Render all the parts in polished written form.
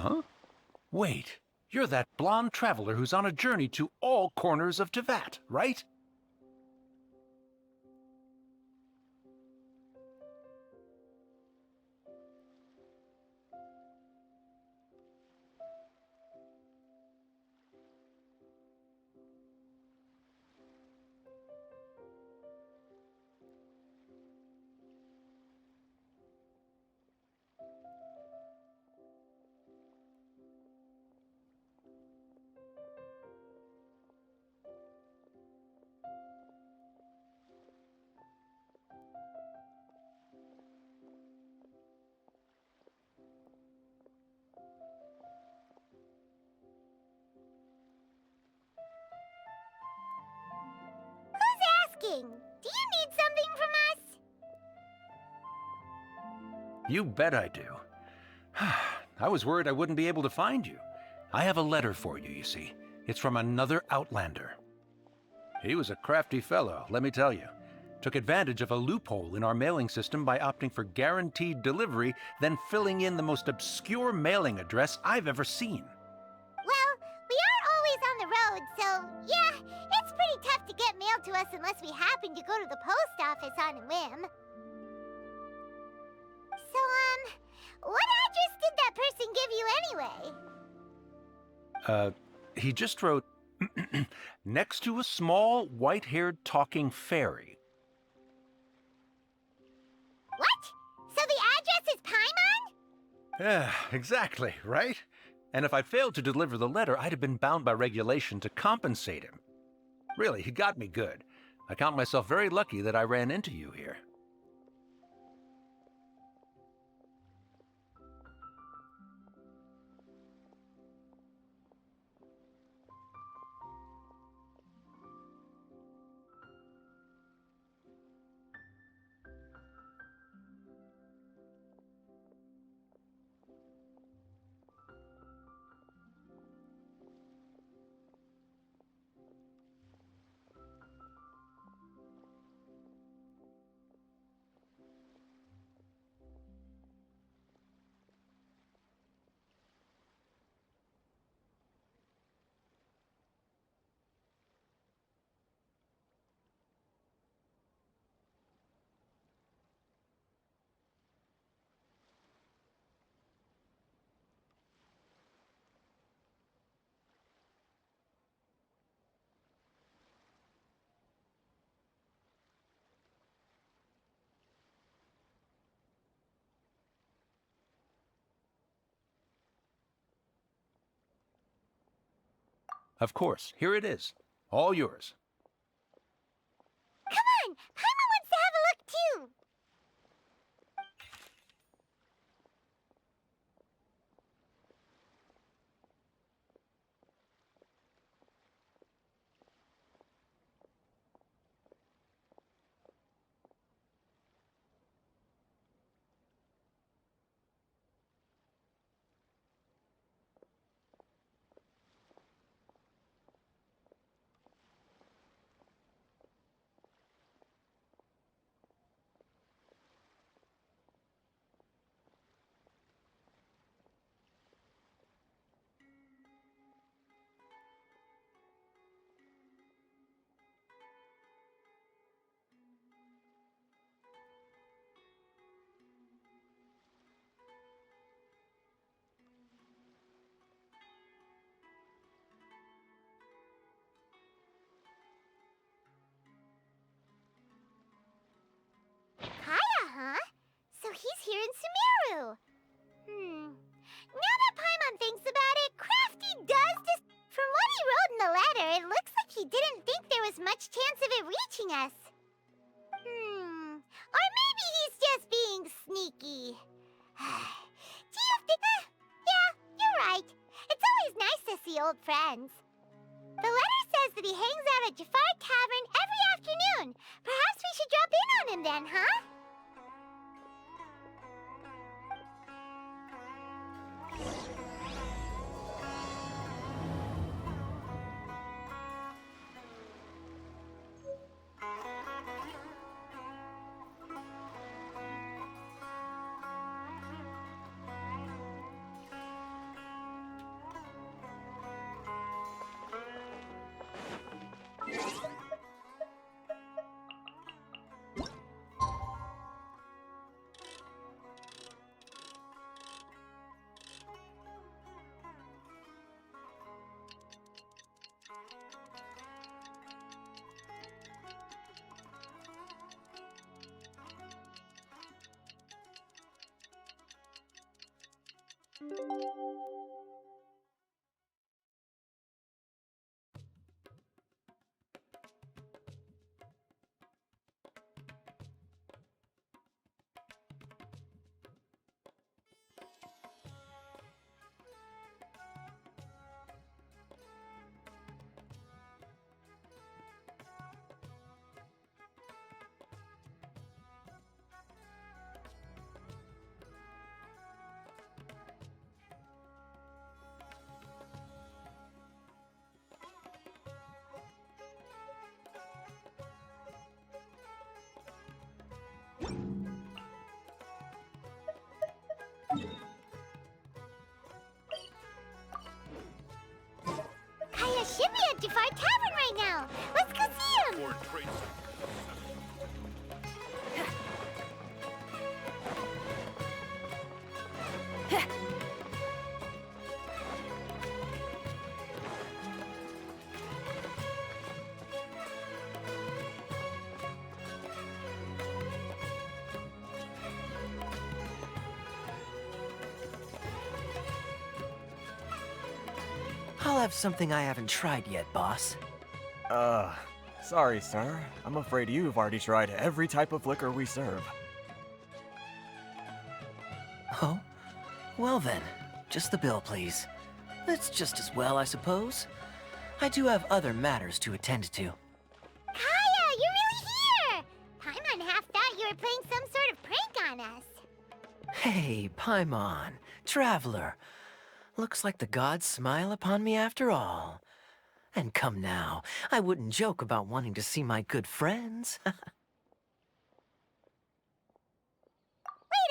Huh? Wait, you're that blonde traveler who's on a journey to all corners of Teyvat, right? Do you need something from us? You bet I do. I was worried I wouldn't be able to find you. I have a letter for you, you see. It's from another Outlander. He was a crafty fellow, let me tell you. Took advantage of a loophole in our mailing system by opting for guaranteed delivery, then filling in the most obscure mailing address I've ever seen. Well, we are always on the road, so yeah, it's pretty tough to get mail to us unless we happen to go to the post office on a whim. So, what address did that person give you anyway? He just wrote, next to a small, white-haired talking fairy. What? So the address is Paimon? Yeah, exactly, right? And if I failed to deliver the letter, I'd have been bound by regulation to compensate him. Really, he got me good. I count myself very lucky that I ran into you here. Of course, here it is. All yours. Come on! Paimon wants to have a look too! Kaya, huh? So he's here in Sumeru. Now that Paimon thinks about it, Crafty does this. From what he wrote in the letter, it looks like he didn't think there was much chance of it reaching us. Or maybe he's just being sneaky. Do you think... yeah, you're right. It's always nice to see old friends. The letter says that he hangs out at Jafar Tavern every afternoon. Perhaps we should drop in on him then, huh? Kaya should be at Jafar Tavern right now. Let's go see him. I'll have something I haven't tried yet, boss. Sorry, sir. I'm afraid you've already tried every type of liquor we serve. Oh? Well then, just the bill, please. That's just as well, I suppose. I do have other matters to attend to. Kaya, you're really here! Paimon half thought you were playing some sort of prank on us. Hey, Paimon, traveler. Looks like the gods smile upon me after all. And come now, I wouldn't joke about wanting to see my good friends. Wait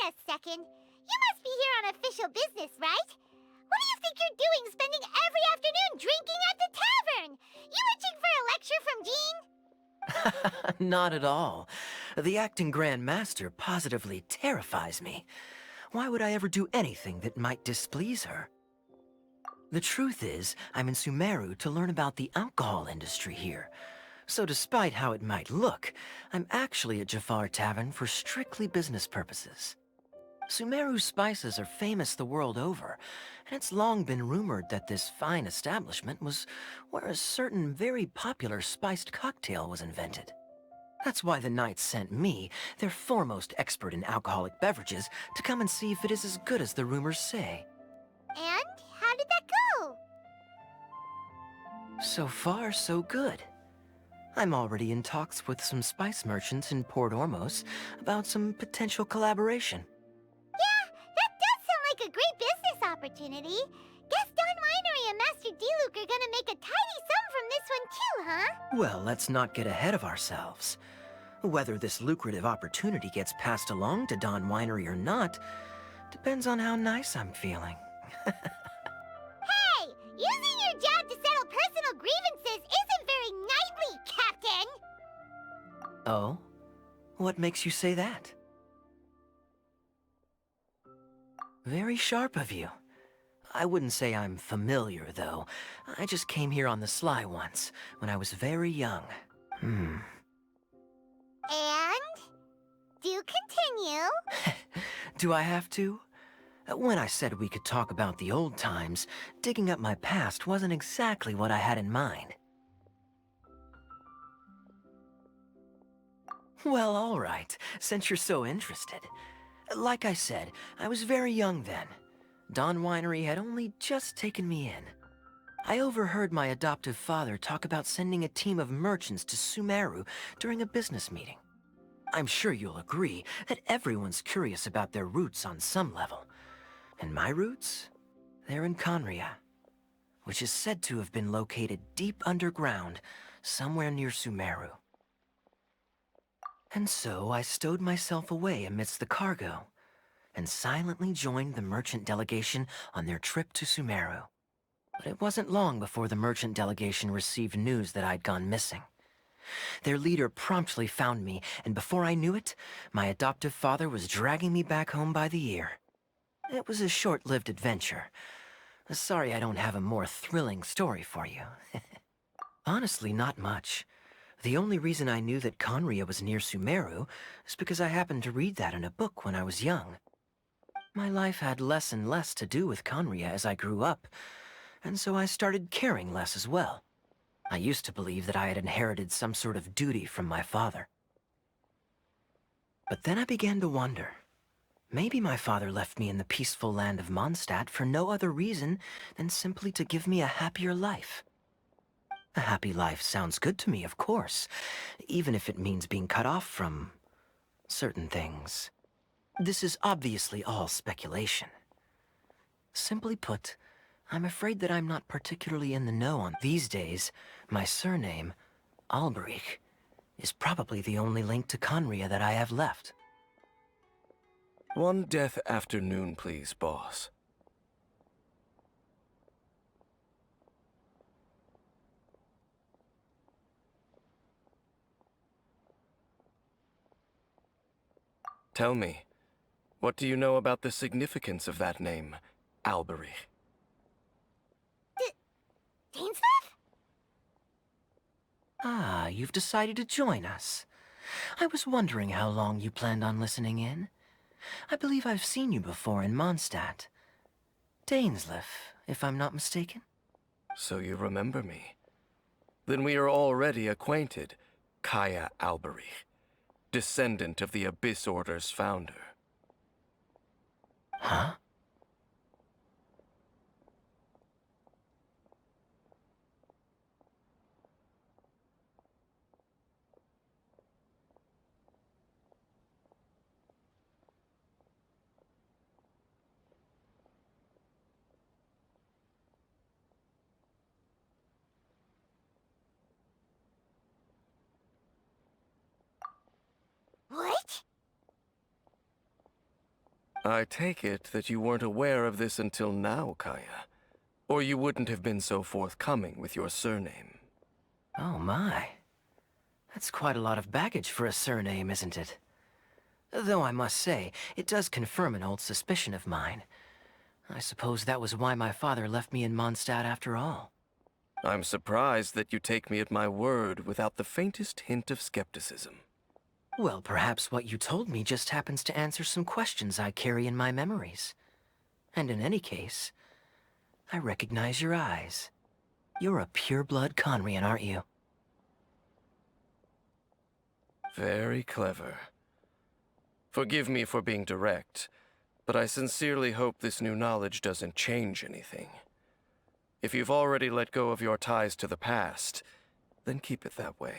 a second. You must be here on official business, right? What do you think you're doing spending every afternoon drinking at the tavern? You itching for a lecture from Jean? Not at all. The acting Grand Master positively terrifies me. Why would I ever do anything that might displease her? The truth is, I'm in Sumeru to learn about the alcohol industry here. So despite how it might look, I'm actually at Jafar Tavern for strictly business purposes. Sumeru spices are famous the world over, and it's long been rumored that this fine establishment was where a certain very popular spiced cocktail was invented. That's why the Knights sent me, their foremost expert in alcoholic beverages, to come and see if it is as good as the rumors say. And how did that go? So far, so good. I'm already in talks with some spice merchants in Port Ormos about some potential collaboration. Yeah, that does sound like a great business opportunity. Guess Dain Winery and Master D-Luke are gonna make a tidy sum from this one too, huh? Well, let's not get ahead of ourselves. Whether this lucrative opportunity gets passed along to Dain Winery or not depends on how nice I'm feeling. Hey, using your job to settle personal grievances isn't very knightly, Captain! Oh? What makes you say that? Very sharp of you. I wouldn't say I'm familiar, though. I just came here on the sly once, when I was very young. And? Do continue. Do I have to? When I said we could talk about the old times, digging up my past wasn't exactly what I had in mind. Well, all right, since you're so interested. Like I said, I was very young then. Dain Winery had only just taken me in. I overheard my adoptive father talk about sending a team of merchants to Sumeru during a business meeting. I'm sure you'll agree that everyone's curious about their roots on some level. And my roots? They're in Conria, which is said to have been located deep underground, somewhere near Sumeru. And so I stowed myself away amidst the cargo, and silently joined the merchant delegation on their trip to Sumeru. But it wasn't long before the merchant delegation received news that I'd gone missing. Their leader promptly found me, and before I knew it, my adoptive father was dragging me back home by the ear. It was a short-lived adventure. Sorry I don't have a more thrilling story for you. Honestly, not much. The only reason I knew that Conria was near Sumeru is because I happened to read that in a book when I was young. My life had less and less to do with Conria as I grew up, and so I started caring less as well. I used to believe that I had inherited some sort of duty from my father. But then I began to wonder. Maybe my father left me in the peaceful land of Mondstadt for no other reason than simply to give me a happier life. A happy life sounds good to me, of course, even if it means being cut off from certain things. This is obviously all speculation. Simply put, I'm afraid that I'm not particularly in the know on these days. My surname, Alberich, is probably the only link to Conria that I have left. One death afternoon, please, boss. Tell me, what do you know about the significance of that name, Alberich? Dainsleif? Ah, you've decided to join us. I was wondering how long you planned on listening in. I believe I've seen you before in Mondstadt. Dainsleif, if I'm not mistaken. So you remember me. Then we are already acquainted, Kaya Alberich, descendant of the Abyss Order's founder. Huh? What? I take it that you weren't aware of this until now, Kaya. Or you wouldn't have been so forthcoming with your surname. Oh my. That's quite a lot of baggage for a surname, isn't it? Though I must say, it does confirm an old suspicion of mine. I suppose that was why my father left me in Mondstadt after all. I'm surprised that you take me at my word without the faintest hint of skepticism. Well, perhaps what you told me just happens to answer some questions I carry in my memories. And in any case, I recognize your eyes. You're a pure-blood Conrian, aren't you? Very clever. Forgive me for being direct, but I sincerely hope this new knowledge doesn't change anything. If you've already let go of your ties to the past, then keep it that way.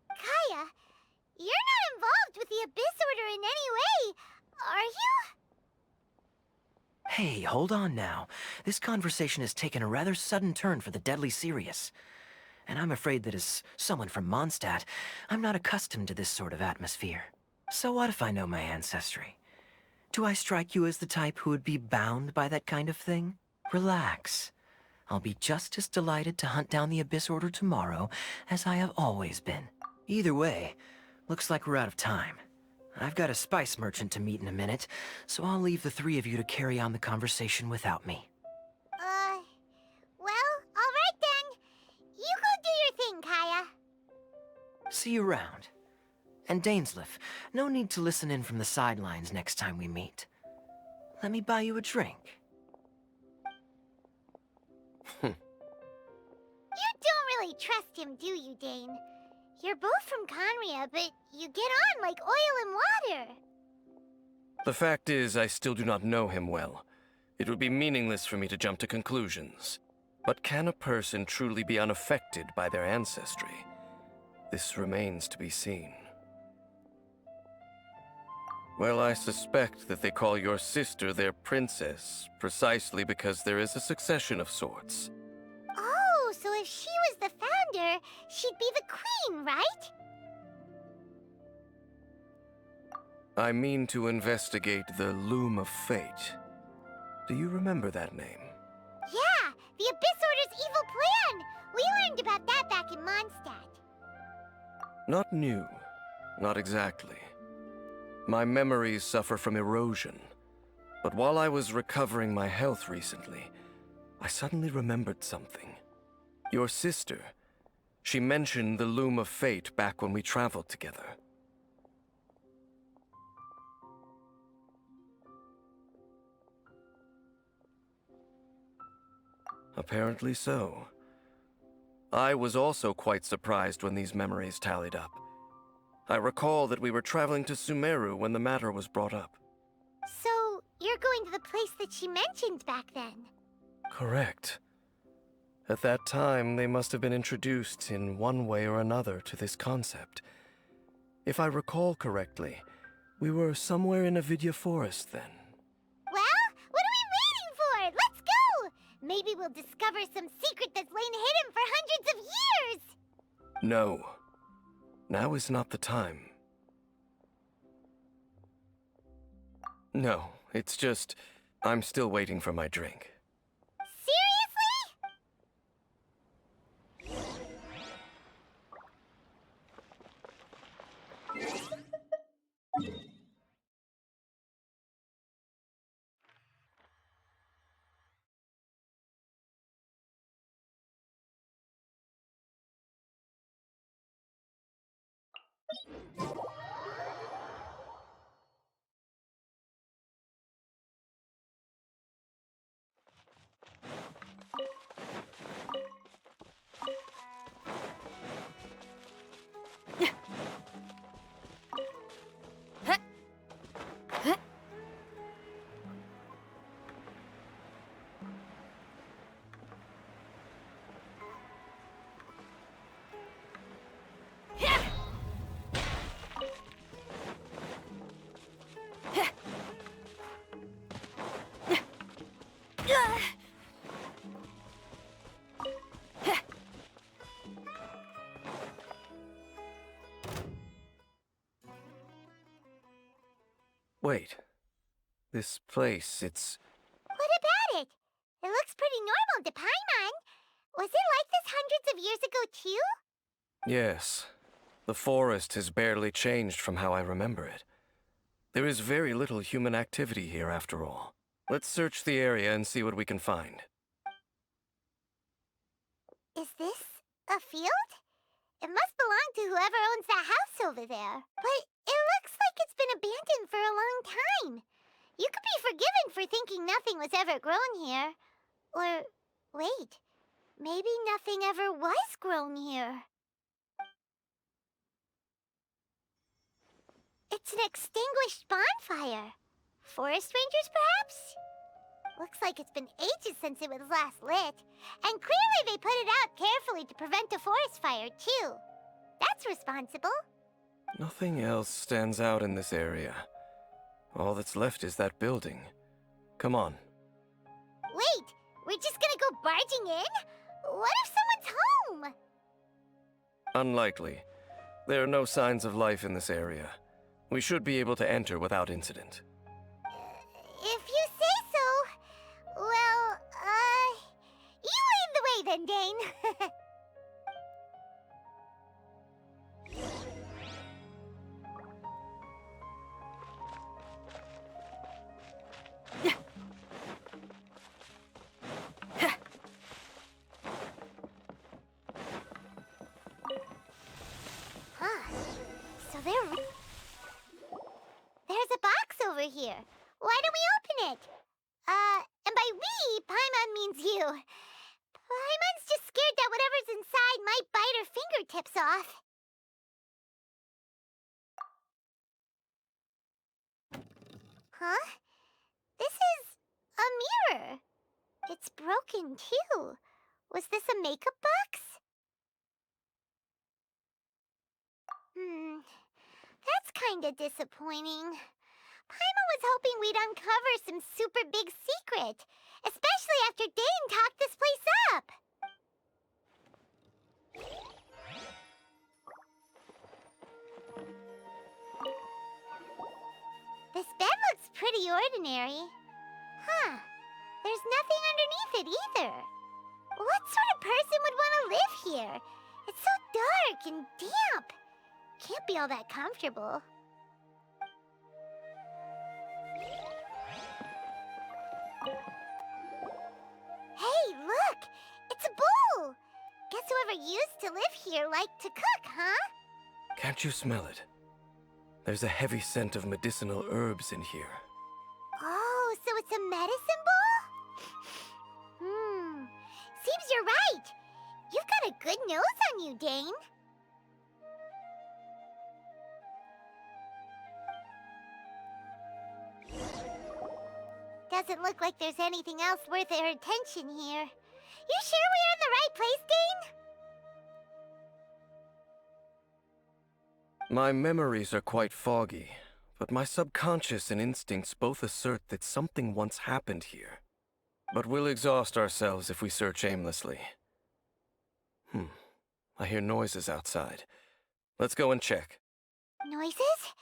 Kaya, you're not involved with the Abyss Order in any way, are you? Hey, hold on now. This conversation has taken a rather sudden turn for the deadly serious. And I'm afraid that as someone from Mondstadt, I'm not accustomed to this sort of atmosphere. So what if I know my ancestry? Do I strike you as the type who would be bound by that kind of thing? Relax. I'll be just as delighted to hunt down the Abyss Order tomorrow as I have always been. Either way, looks like we're out of time. I've got a spice merchant to meet in a minute, so I'll leave the three of you to carry on the conversation without me. Well, alright then. You go do your thing, Kaya. See you around. And Dainsleif, no need to listen in from the sidelines next time we meet. Let me buy you a drink. You don't really trust him, do you, Dain? You're both from Conria, but you get on like oil and water. The fact is, I still do not know him well. It would be meaningless for me to jump to conclusions. But can a person truly be unaffected by their ancestry? This remains to be seen. Well, I suspect that they call your sister their princess, precisely because there is a succession of sorts. Oh, so if she was the founder, she'd be the queen, right? I mean to investigate the Loom of Fate. Do you remember that name? Yeah, the Abyss Order's evil plan! We learned about that back in Mondstadt. Not new. Not exactly. My memories suffer from erosion. But while I was recovering my health recently, I suddenly remembered something. Your sister. She mentioned the Loom of Fate back when we traveled together. Apparently so. I was also quite surprised when these memories tallied up. I recall that we were traveling to Sumeru when the matter was brought up. So, you're going to the place that she mentioned back then? Correct. At that time, they must have been introduced in one way or another to this concept. If I recall correctly, we were somewhere in Avidya Forest then. Well, what are we waiting for? Let's go! Maybe we'll discover some secret that's lain hidden for hundreds of years! No. Now is not the time. No, it's just, I'm still waiting for my drink. Wait. This place, it's... What about it? It looks pretty normal to Paimon. Was it like this hundreds of years ago, too? Yes. The forest has barely changed from how I remember it. There is very little human activity here, after all. Let's search the area and see what we can find. Is this a field? It must belong to whoever owns that house over there. But it looks like it's been abandoned for a long time. You could be forgiven for thinking nothing was ever grown here. Or, wait, maybe nothing ever was grown here. It's an extinguished bonfire. Forest rangers, perhaps? Looks like it's been ages since it was last lit. And clearly they put it out carefully to prevent a forest fire, too. That's responsible. Nothing else stands out in this area. All that's left is that building. Come on. Wait, we're just gonna go barging in? What if someone's home? Unlikely. There are no signs of life in this area. We should be able to enter without incident. If you say so. Well, you lead the way then, Dain. Huh. So there's a box over here. Why don't we open it? And by we, Paimon means you. Paimon's just scared that whatever's inside might bite her fingertips off. Huh? This is a mirror. It's broken, too. Was this a makeup box? That's kinda disappointing. Paimon was hoping we'd uncover some super big secret, especially after Dain talked this place up. This bed looks pretty ordinary. Huh. There's nothing underneath it either. What sort of person would want to live here? It's so dark and damp. Can't be all that comfortable. Hey, look! It's a bowl! Guess whoever used to live here liked to cook, huh? Can't you smell it? There's a heavy scent of medicinal herbs in here. Oh, so it's a medicine bowl? nose on you, Dain. Doesn't look like there's anything else worth her attention here. You sure we're in the right place, Dain? My memories are quite foggy, but my subconscious and instincts both assert that something once happened here. But we'll exhaust ourselves if we search aimlessly. I hear noises outside. Let's go and check. Noises?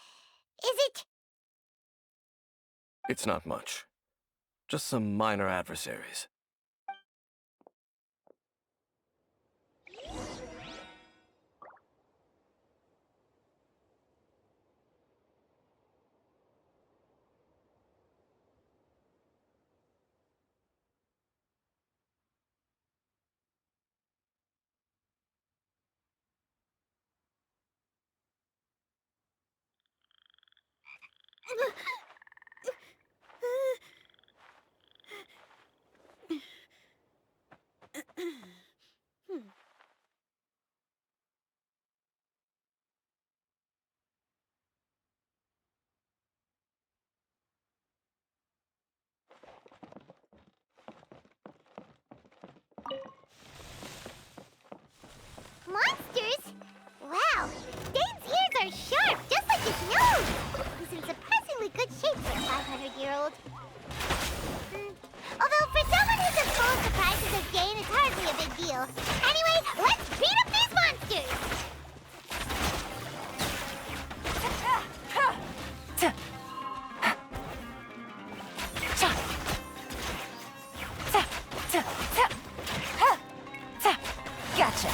Is it... It's not much. Just some minor adversaries. Monsters? Wow, Dain's ears are sharp, just like his nose. He's in surprisingly good shape for a 500-year-old. Although for someone who's as full of surprises as Dain, it's hardly a big deal. Anyway, let's beat up these monsters! Gotcha.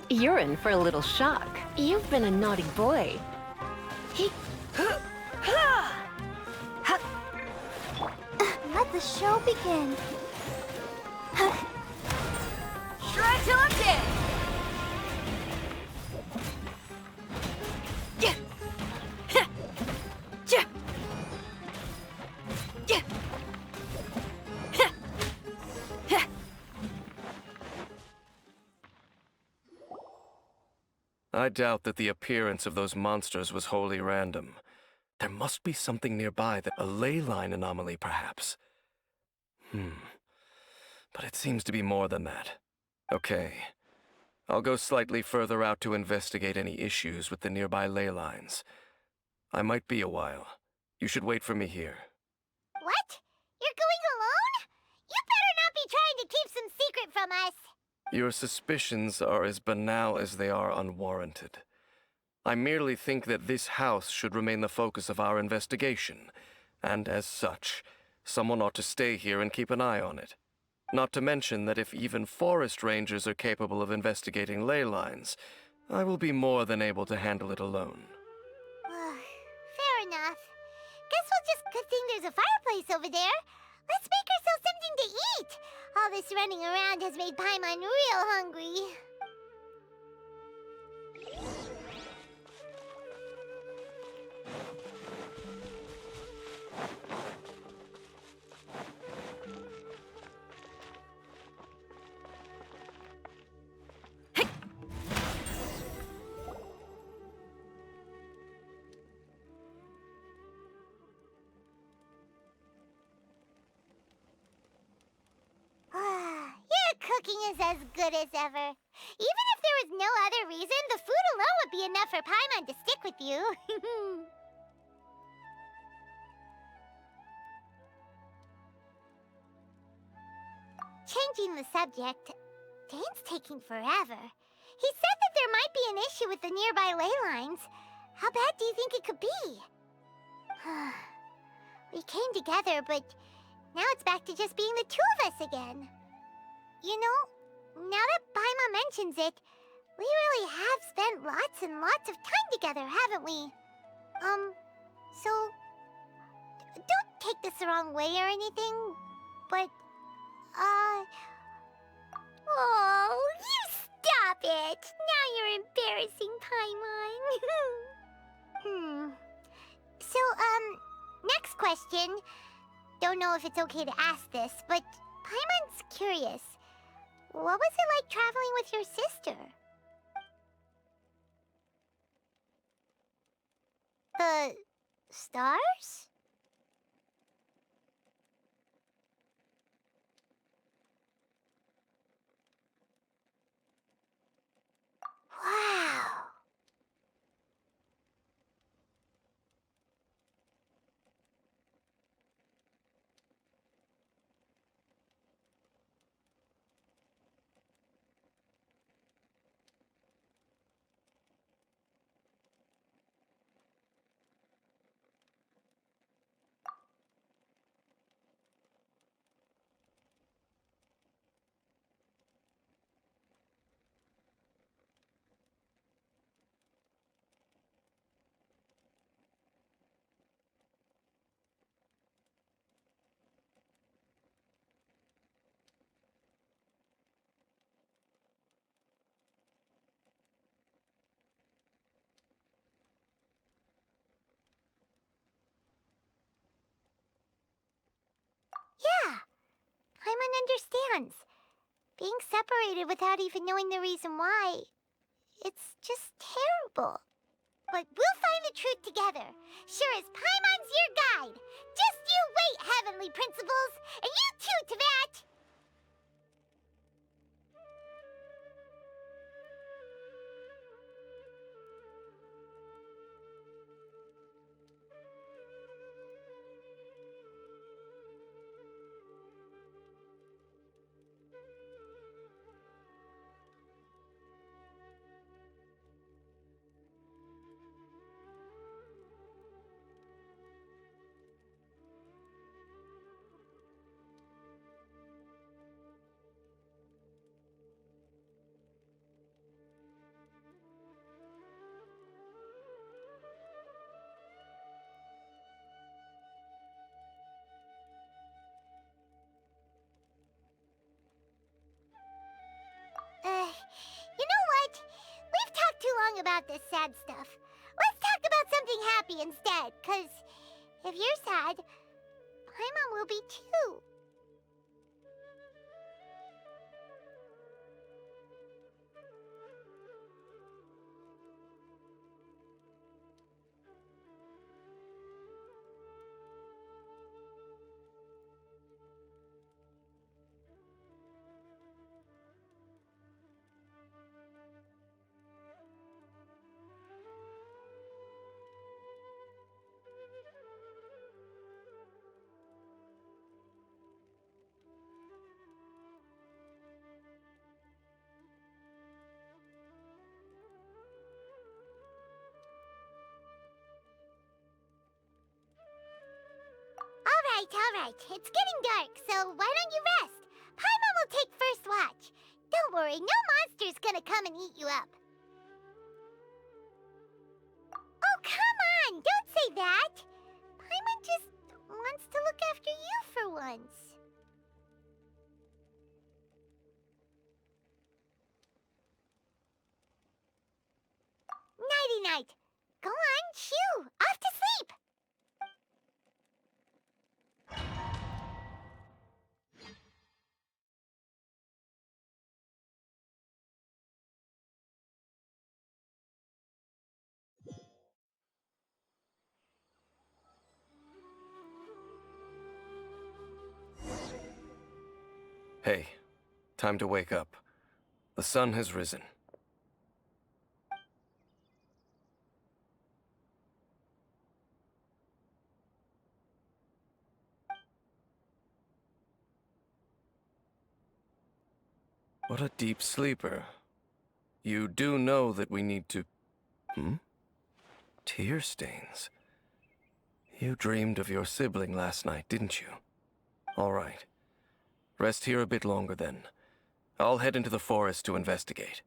You're in for a little shock. You've been a naughty boy. Let the show begin. Try till I'm dead. I doubt that the appearance of those monsters was wholly random. There must be something nearby, that a ley line anomaly, perhaps. But it seems to be more than that. Okay. I'll go slightly further out to investigate any issues with the nearby ley lines. I might be a while. You should wait for me here. What? You're going alone? You better not be trying to keep some secret from us. Your suspicions are as banal as they are unwarranted. I merely think that this house should remain the focus of our investigation, and as such, someone ought to stay here and keep an eye on it. Not to mention that if even forest rangers are capable of investigating ley lines, I will be more than able to handle it alone. Fair enough. Guess we'll just good thing there's a fireplace over there. Let's make ourselves something to eat. All this running around has made Paimon real hungry. Your cooking is as good as ever. Even if there was no other reason, the food alone would be enough for Paimon to stick with you. Changing the subject, Dain's taking forever. He said that there might be an issue with the nearby ley lines. How bad do you think it could be? We came together, but now it's back to just being the two of us again. You know, now that Paimon mentions it, we really have spent lots and lots of time together, haven't we? So, don't take this the wrong way or anything, but, oh, you stop it! Now you're embarrassing, Paimon. question. Don't know if it's okay to ask this, but Paimon's curious. What was it like traveling with your sister? The stars? Wow. Yeah, Paimon understands. Being separated without even knowing the reason why, it's just terrible. But we'll find the truth together. Sure as Paimon's your guide. Just you wait, Heavenly Principles! And you too, Teyvat! You know what? We've talked too long about this sad stuff. Let's talk about something happy instead, 'cause if you're sad, Paimon will be too. Alright. It's getting dark, so why don't you rest? Paimon will take first watch. Don't worry, no monster's gonna come and eat you up. Oh, come on! Don't say that! Paimon just wants to look after you for once. Nighty-night. Go on, shoo! Off to sleep! Hey, time to wake up. The sun has risen. What a deep sleeper. You do know that we need to... Tear stains. You dreamed of your sibling last night, didn't you? All right. Rest here a bit longer then. I'll head into the forest to investigate.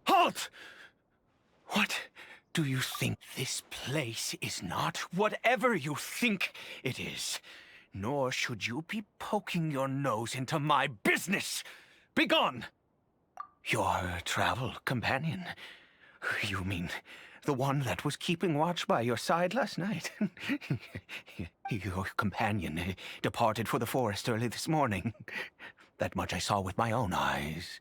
Halt! What do you think this place is not? Whatever you think it is. Nor should you be poking your nose into my business. Begone! Your travel companion. You mean the one that was keeping watch by your side last night? Your companion departed for the forest early this morning. That much I saw with my own eyes.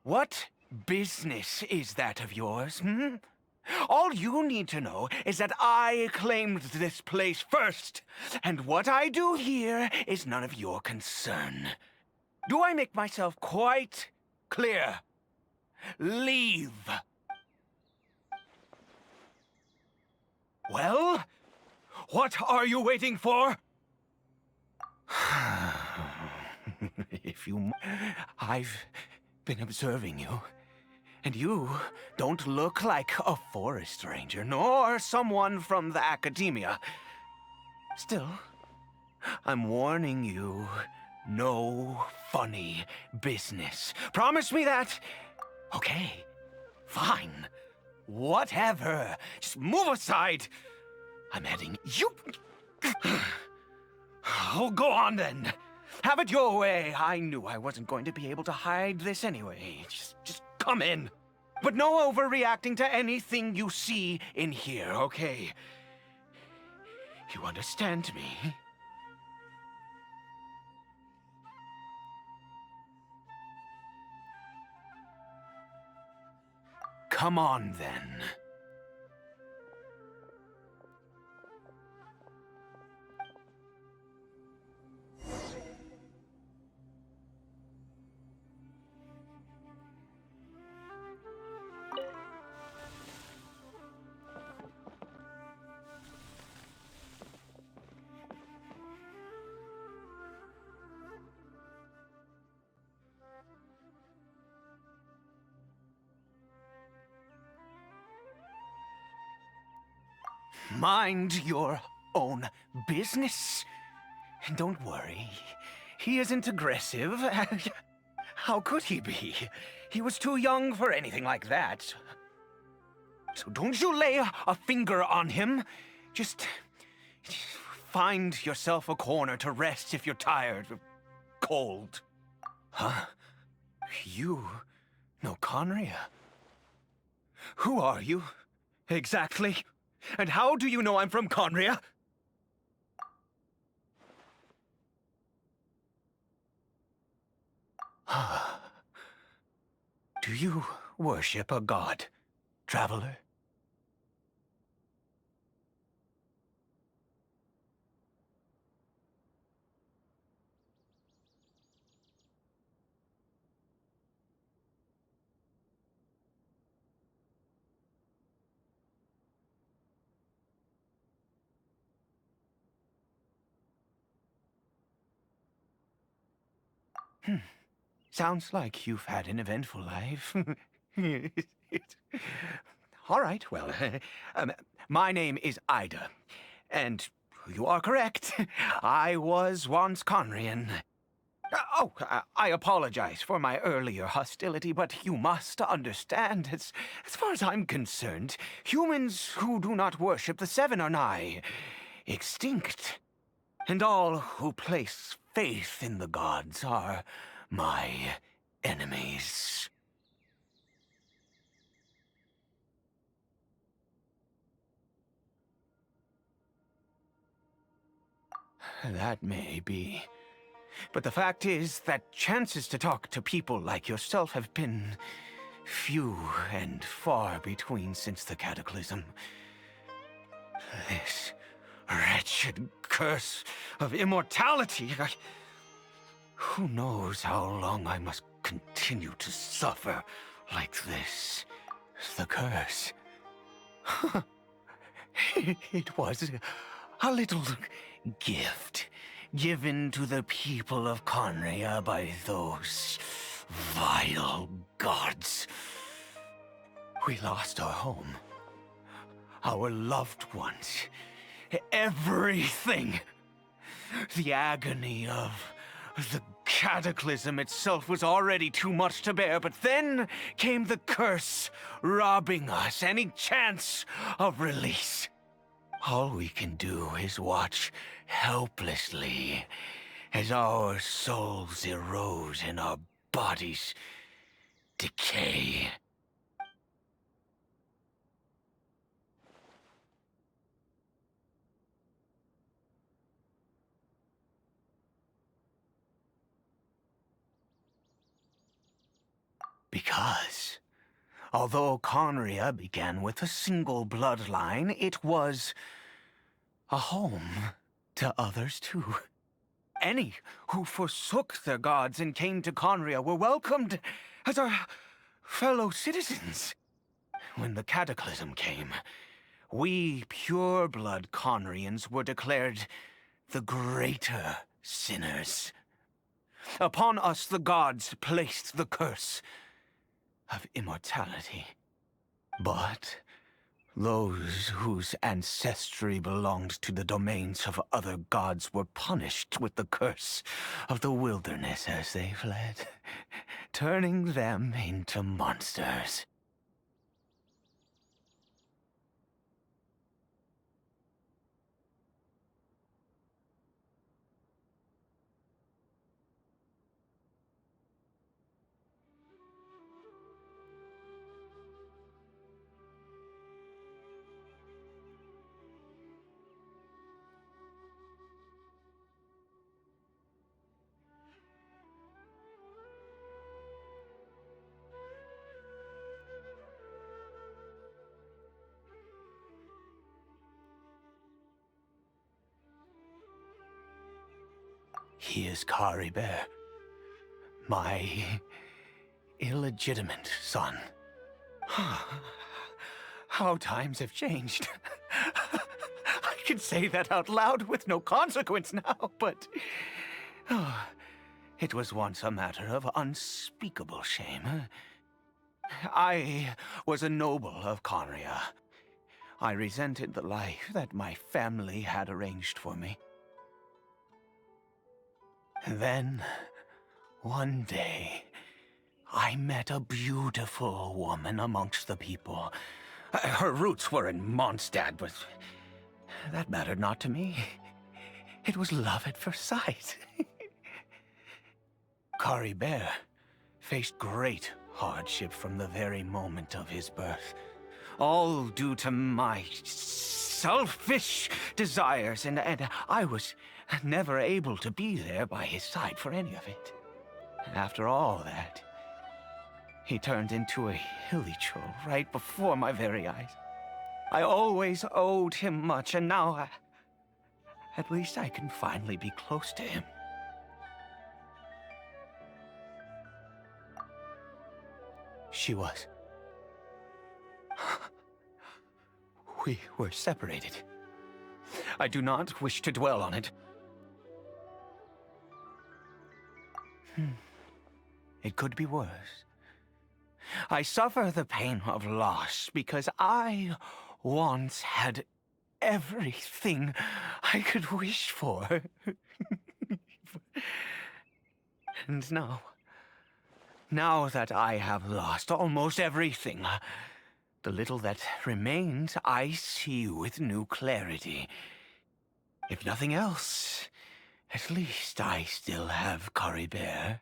What business is that of yours, hmm? All you need to know is that I claimed this place first, and what I do here is none of your concern. Do I make myself quite clear? Leave. Well, what are you waiting for? I've been observing you. And you don't look like a forest ranger, nor someone from the academia. Still, I'm warning you, no funny business. Promise me that? Okay, fine. Whatever. Just move aside. I'm heading... You... Oh, go on then. Have it your way. I knew I wasn't going to be able to hide this anyway. Just come in. But no overreacting to anything you see in here, okay? You understand me? Come on, then. Mind your own business. Don't worry. He isn't aggressive. How could he be? He was too young for anything like that. So don't you lay a finger on him. Just find yourself a corner to rest if you're tired or cold. Huh? You know Conria? Who are you, exactly? And how do you know I'm from Conria? Do you worship a god, traveler? Sounds like you've had an eventful life. All right, well, my name is Ida, and you are correct. I was once Conrian. I apologize for my earlier hostility, but you must understand, as far as I'm concerned, humans who do not worship the Seven are nigh extinct. And all who place faith in the gods are my enemies. That may be. But the fact is that chances to talk to people like yourself have been few and far between since the cataclysm. This wretched curse of immortality. Who knows how long I must continue to suffer like this? The curse. It was a little gift given to the people of Conria by those vile gods. We lost our home, our loved ones, everything. The agony of the cataclysm itself was already too much to bear, but then came the curse, robbing us any chance of release. All we can do is watch helplessly as our souls erode and our bodies decay. Because, although Conria began with a single bloodline, it was a home to others too. Any who forsook their gods and came to Conria were welcomed as our fellow citizens. When the cataclysm came, we pure-blood Conrians were declared the greater sinners. Upon us the gods placed the curse of immortality. But those whose ancestry belonged to the domains of other gods were punished with the curse of the wilderness as they fled, turning them into monsters. He is Caribert, my illegitimate son. How times have changed. I can say that out loud with no consequence now, but it was once a matter of unspeakable shame. I was a noble of Conria. I resented the life that my family had arranged for me. Then, one day, I met a beautiful woman amongst the people. Her roots were in Mondstadt, but that mattered not to me. It was love at first sight. Caribert faced great hardship from the very moment of his birth. All due to my selfish desires, and I was never able to be there by his side for any of it. After all that, he turned into a hilly troll right before my very eyes. I always owed him much, and now at least I can finally be close to him. She was. We were separated. I do not wish to dwell on it. It could be worse. I suffer the pain of loss because I once had everything I could wish for. And now that I have lost almost everything, the little that remains I see with new clarity. If nothing else, at least I still have Caribert.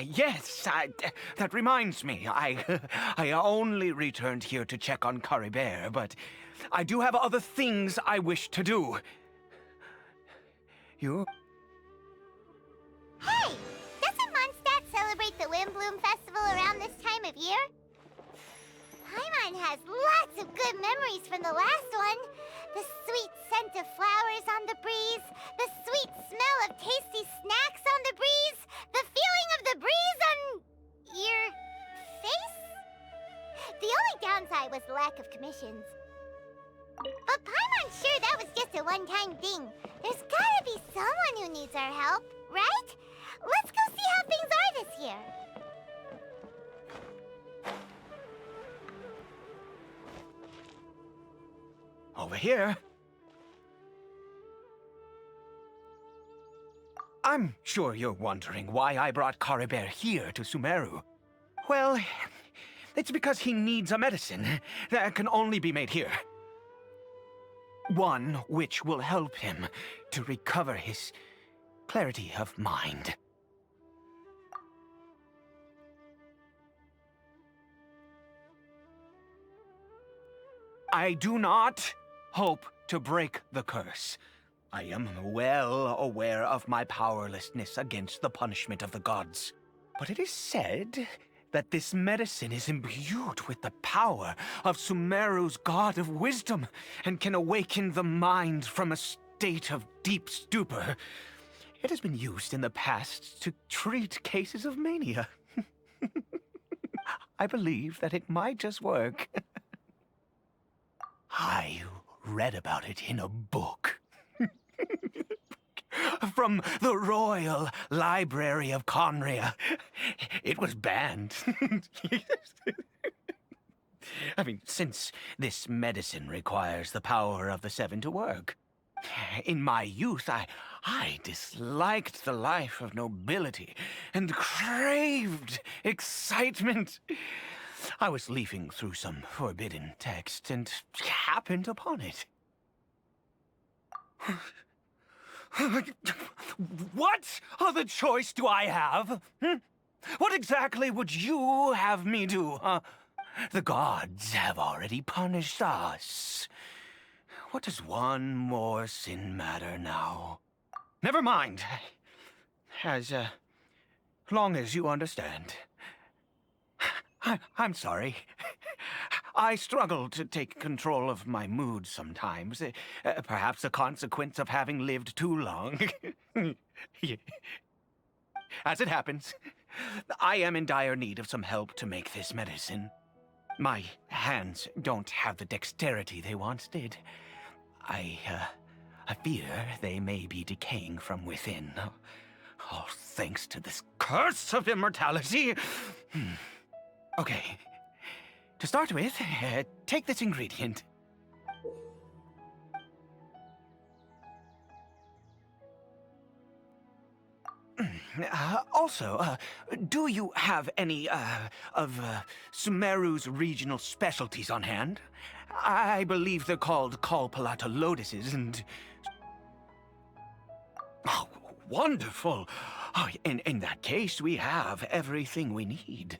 Yes, that reminds me. I only returned here to check on Caribert, but I do have other things I wish to do. You? Hey! Doesn't Mondstadt celebrate the Windbloom Festival around this time of year? Paimon has lots of good memories from the last one. The sweet scent of flowers on the breeze, the sweet smell of tasty snacks on the breeze, the feeling of the breeze on your face? The only downside was the lack of commissions. But Paimon's sure that was just a one-time thing. There's gotta be someone who needs our help, right? Let's go see how things are this year. Over here. I'm sure you're wondering why I brought Caribert here to Sumeru. Well, it's because he needs a medicine that can only be made here. One which will help him to recover his clarity of mind. I do not hope to break the curse. I am well aware of my powerlessness against the punishment of the gods. But it is said that this medicine is imbued with the power of Sumeru's god of wisdom and can awaken the mind from a state of deep stupor. It has been used in the past to treat cases of mania. I believe that it might just work. I read about it in a book. From the Royal Library of Conria. It was banned. I mean, since this medicine requires the power of the Seven to work. In my youth, I disliked the life of nobility and craved excitement. I was leafing through some forbidden text and happened upon it. What other choice do I have? What exactly would you have me do? The gods have already punished us. What does one more sin matter now? Never mind. As long as you understand. I'm sorry. I struggle to take control of my mood sometimes. Perhaps a consequence of having lived too long. As it happens, I am in dire need of some help to make this medicine. My hands don't have the dexterity they once did. I fear they may be decaying from within. All thanks to this curse of immortality. Okay. To start with, take this ingredient. Also, do you have any, of Sumeru's regional specialties on hand? I believe they're called Kalpalata lotuses and... Oh, wonderful! Oh, in that case, we have everything we need.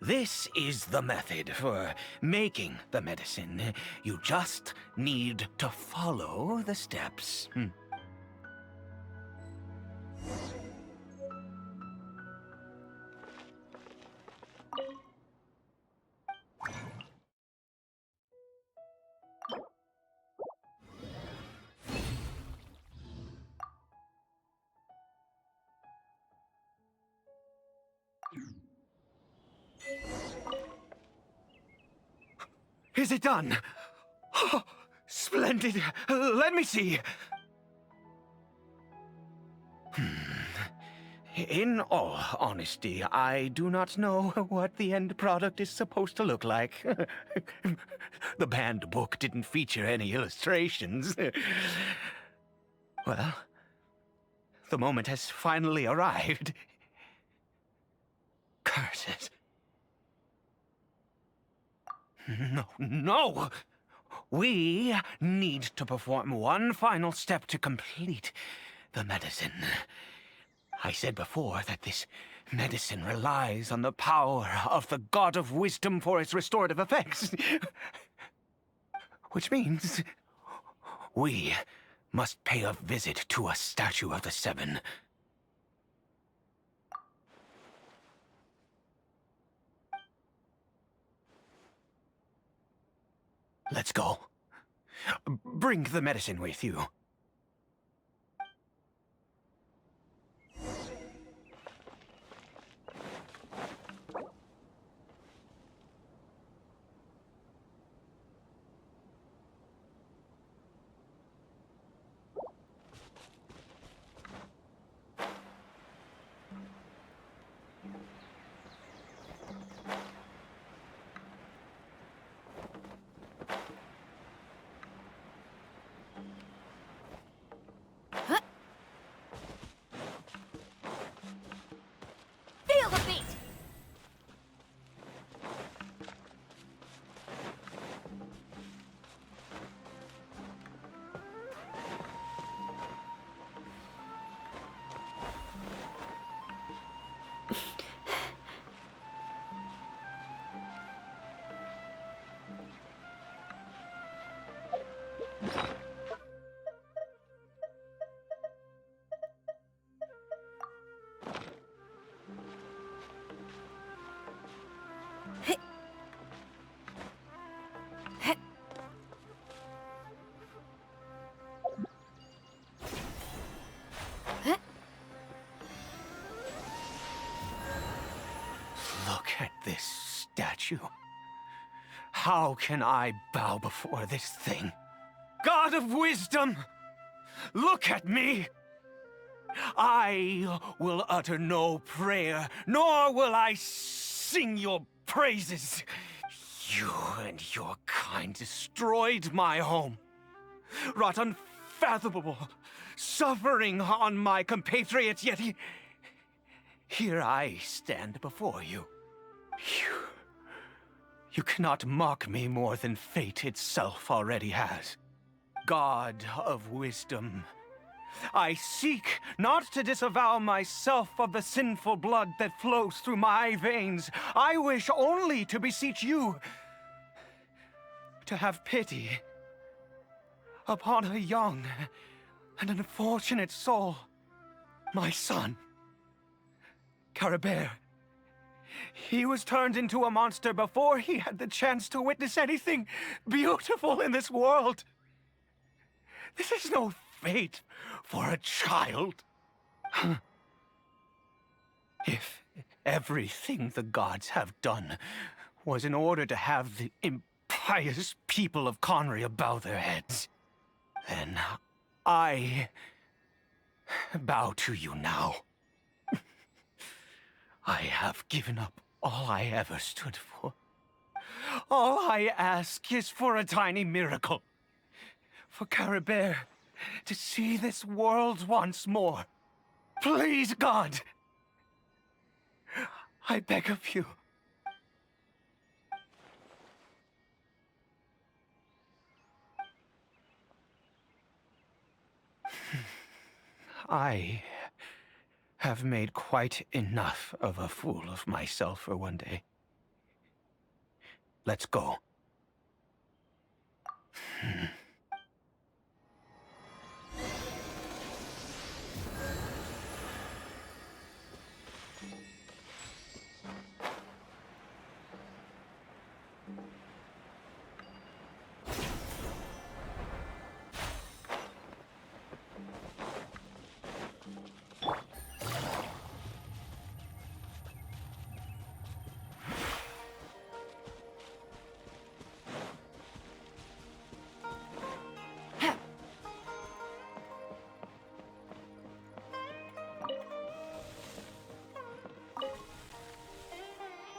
This is the method for making the medicine. You just need to follow the steps. Is it done? Oh, splendid. Let me see. In all honesty, I do not know what the end product is supposed to look like. The banned book didn't feature any illustrations. Well, the moment has finally arrived. Curses. No! We need to perform one final step to complete the medicine. I said before that this medicine relies on the power of the God of Wisdom for its restorative effects. Which means we must pay a visit to a statue of the Seven. Let's go. Bring the medicine with you. Feel the beat! Look at this statue. How can I bow before this thing? God of Wisdom! Look at me! I will utter no prayer, nor will I sing your praises. You and your kind destroyed my home, wrought unfathomable suffering on my compatriots, yet here I stand before you. You cannot mock me more than fate itself already has. God of Wisdom, I seek not to disavow myself of the sinful blood that flows through my veins. I wish only to beseech you to have pity upon a young and unfortunate soul, my son, Caribert. He was turned into a monster before he had the chance to witness anything beautiful in this world. This is no fate for a child. If everything the gods have done was in order to have the impious people of Conria bow their heads, then I bow to you now. I have given up all I ever stood for. All I ask is for a tiny miracle. For Caribert to see this world once more. Please, God! I beg of you. I have made quite enough of a fool of myself for one day. Let's go.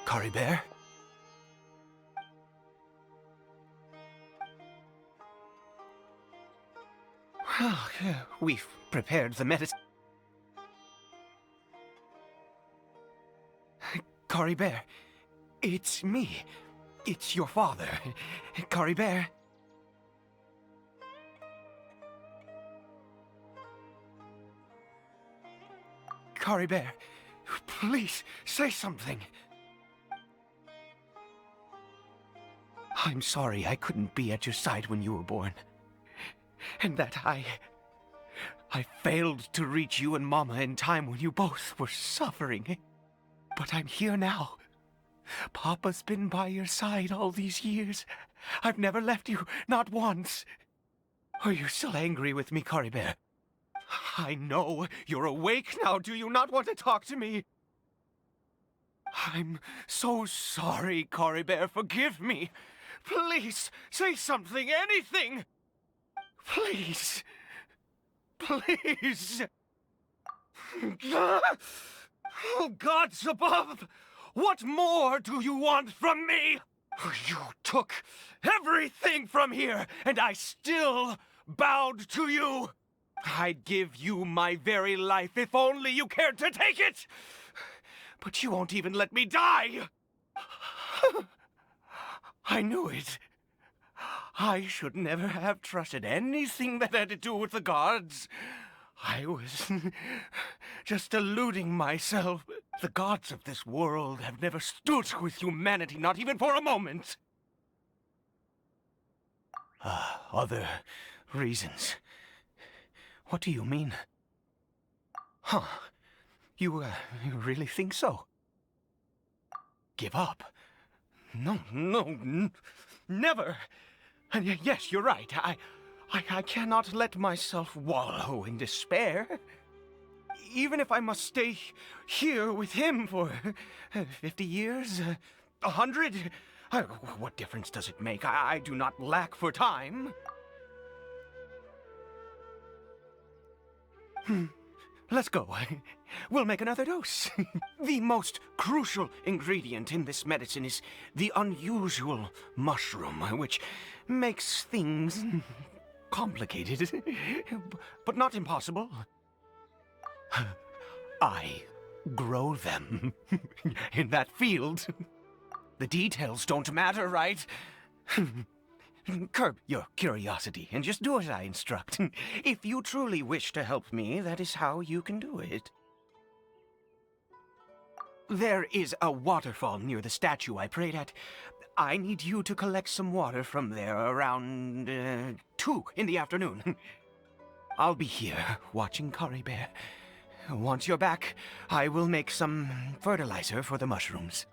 Caribert? Well, we've prepared the medicine. Caribert, it's me. It's your father. Caribert. Caribert, please say something. I'm sorry I couldn't be at your side when you were born. And that I failed to reach you and Mama in time when you both were suffering. But I'm here now. Papa's been by your side all these years. I've never left you, not once. Are you still angry with me, Caribert? I know you're awake now. Do you not want to talk to me? I'm so sorry, Caribert. Forgive me. Please, say something, anything. Please. Please. Oh, gods above! What more do you want from me? You took everything from here, and I still bowed to you. I'd give you my very life if only you cared to take it. But you won't even let me die. I knew it. I should never have trusted anything that had to do with the gods. I was just deluding myself. The gods of this world have never stood with humanity, not even for a moment. Other reasons. What do you mean? Huh. You really think so? Give up? No, never. And yes, you're right. I cannot let myself wallow in despair. Even if I must stay here with him for 50 years, 100, what difference does it make? I do not lack for time. Let's go. We'll make another dose. The most crucial ingredient in this medicine is the unusual mushroom, which makes things complicated, but not impossible. I grow them in that field. The details don't matter, right? Curb your curiosity and just do as I instruct. If you truly wish to help me, that is how you can do it. There is a waterfall near the statue I prayed at. I need you to collect some water from there around 2 in the afternoon. I'll be here watching Caribert. Once you're back, I will make some fertilizer for the mushrooms.